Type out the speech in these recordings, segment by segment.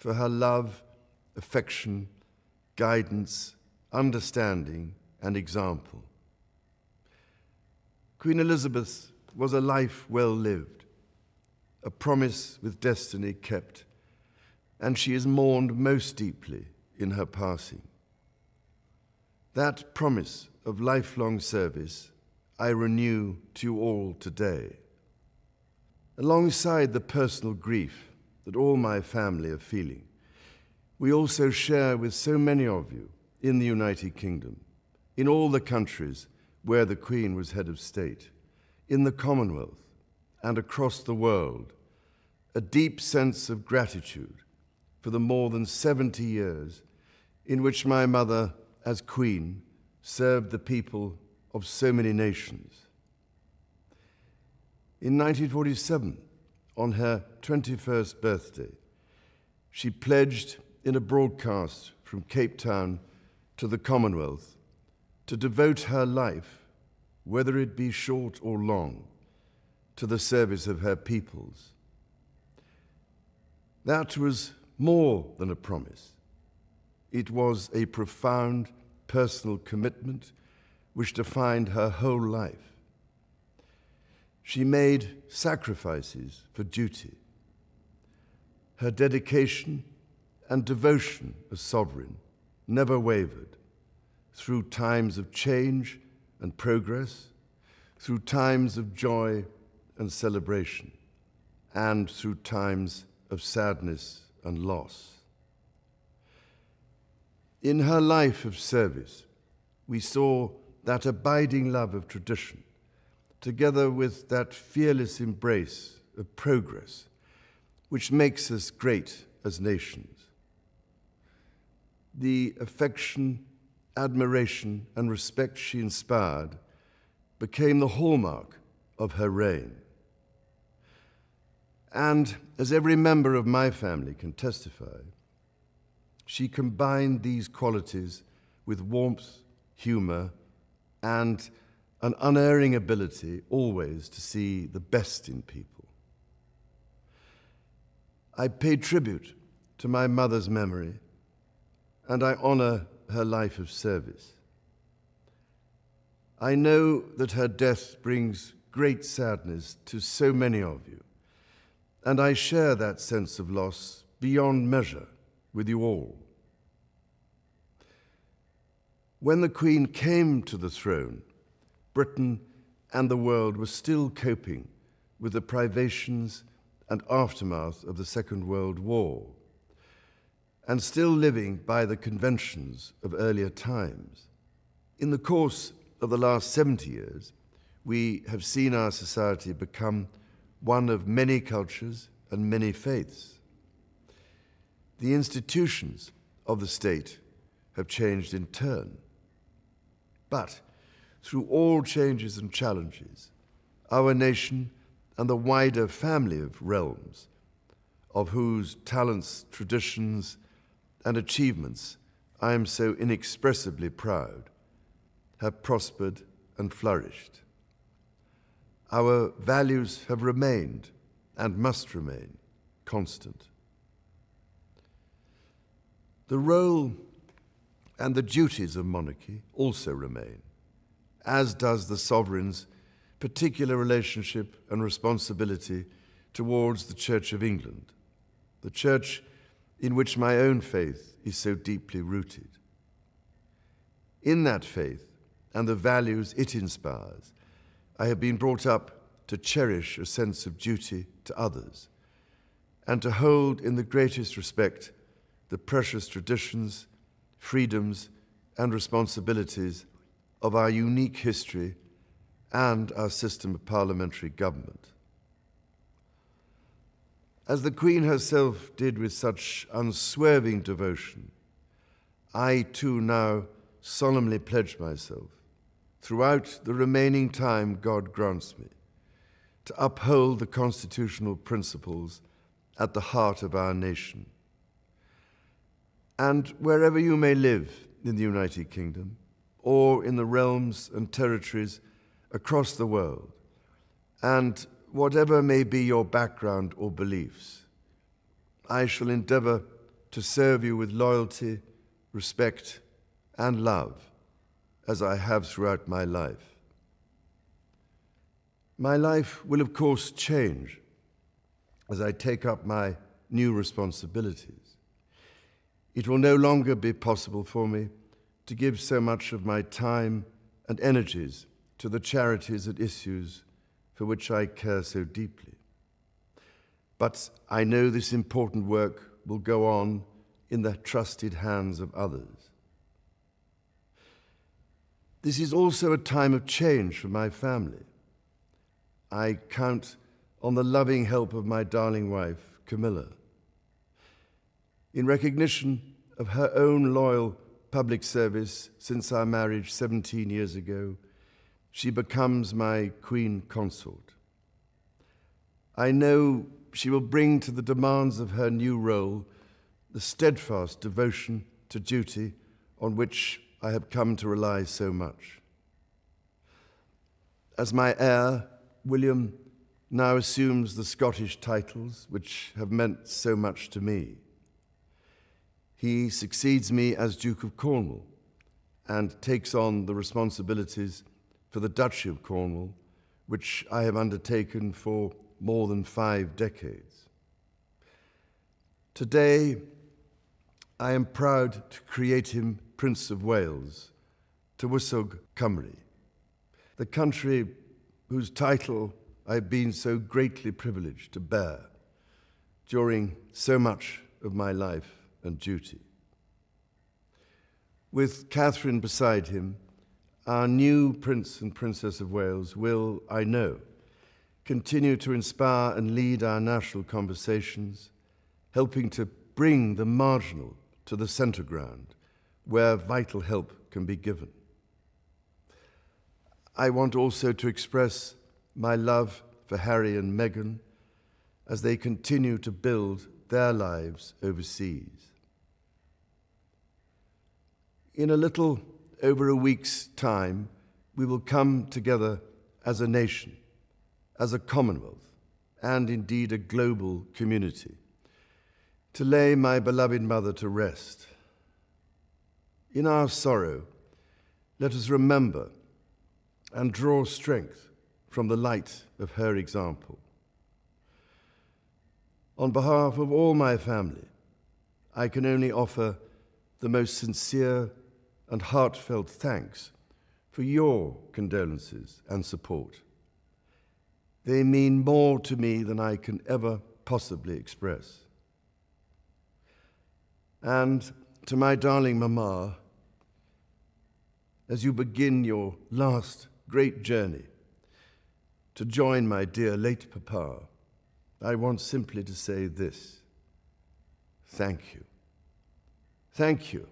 for her love, affection, guidance, understanding, and example. Queen Elizabeth was a life well lived, a promise with destiny kept, and she is mourned most deeply in her passing. That promise of lifelong service I renew to you all today. Alongside the personal grief that all my family are feeling, we also share with so many of you in the United Kingdom, in all the countries where the Queen was head of state, in the Commonwealth and across the world, a deep sense of gratitude for the more than 70 years in which my mother, as Queen, served the people of so many nations. In 1947, on her 21st birthday, she pledged in a broadcast from Cape Town to the Commonwealth to devote her life, whether it be short or long, to the service of her peoples. That was more than a promise. It was a profound personal commitment which defined her whole life. She made sacrifices for duty. Her dedication and devotion as sovereign never wavered through times of change and progress, through times of joy and celebration, and through times of sadness and loss. In her life of service, we saw that abiding love of tradition, together with that fearless embrace of progress, which makes us great as nations. The affection, admiration, and respect she inspired became the hallmark of her reign. And as every member of my family can testify, she combined these qualities with warmth, humor, and an unerring ability always to see the best in people. I pay tribute to my mother's memory, and I honor her life of service. I know that her death brings great sadness to so many of you, and I share that sense of loss beyond measure with you all. When the Queen came to the throne, Britain and the world were still coping with the privations and aftermath of the Second World War, and still living by the conventions of earlier times. In the course of the last 70 years, we have seen our society become one of many cultures and many faiths. The institutions of the state have changed in turn. But through all changes and challenges, our nation and the wider family of realms, of whose talents, traditions, and achievements I am so inexpressibly proud, have prospered and flourished. Our values have remained and must remain constant. The role and the duties of monarchy also remain, as does the sovereign's particular relationship and responsibility towards the Church of England, the church in which my own faith is so deeply rooted. In that faith and the values it inspires, I have been brought up to cherish a sense of duty to others and to hold in the greatest respect the precious traditions, freedoms, and responsibilities of our unique history and our system of parliamentary government. As the Queen herself did with such unswerving devotion, I too now solemnly pledge myself, throughout the remaining time God grants me, to uphold the constitutional principles at the heart of our nation. And wherever you may live in the United Kingdom, or in the realms and territories across the world, and whatever may be your background or beliefs, I shall endeavor to serve you with loyalty, respect, and love, as I have throughout my life. My life will, of course, change as I take up my new responsibilities. It will no longer be possible for me to give so much of my time and energies to the charities and issues for which I care so deeply. But I know this important work will go on in the trusted hands of others. This is also a time of change for my family. I count on the loving help of my darling wife, Camilla. In recognition of her own loyal public service since our marriage 17 years ago, she becomes my queen consort. I know she will bring to the demands of her new role the steadfast devotion to duty on which I have come to rely so much. As my heir, William now assumes the Scottish titles which have meant so much to me. He succeeds me as Duke of Cornwall and takes on the responsibilities for the Duchy of Cornwall, which I have undertaken for more than 5 decades. Today, I am proud to create him Prince of Wales, Tywysog Cymru, the country whose title I have been so greatly privileged to bear during so much of my life and duty. With Catherine beside him, our new Prince and Princess of Wales will, I know, continue to inspire and lead our national conversations, helping to bring the marginal to the centre ground, where vital help can be given. I want also to express my love for Harry and Meghan as they continue to build their lives overseas. In a little over a week's time, we will come together as a nation, as a Commonwealth, and indeed a global community, to lay my beloved mother to rest. In our sorrow, let us remember and draw strength from the light of her example. On behalf of all my family, I can only offer the most sincere and heartfelt thanks for your condolences and support. They mean more to me than I can ever possibly express. And to my darling Mama, as you begin your last great journey to join my dear late Papa, I want simply to say this: thank you. Thank you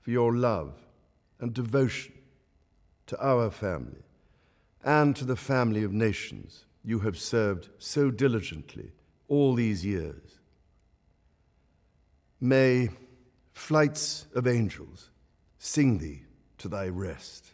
for your love and devotion to our family and to the family of nations you have served so diligently all these years. May flights of angels sing thee to thy rest.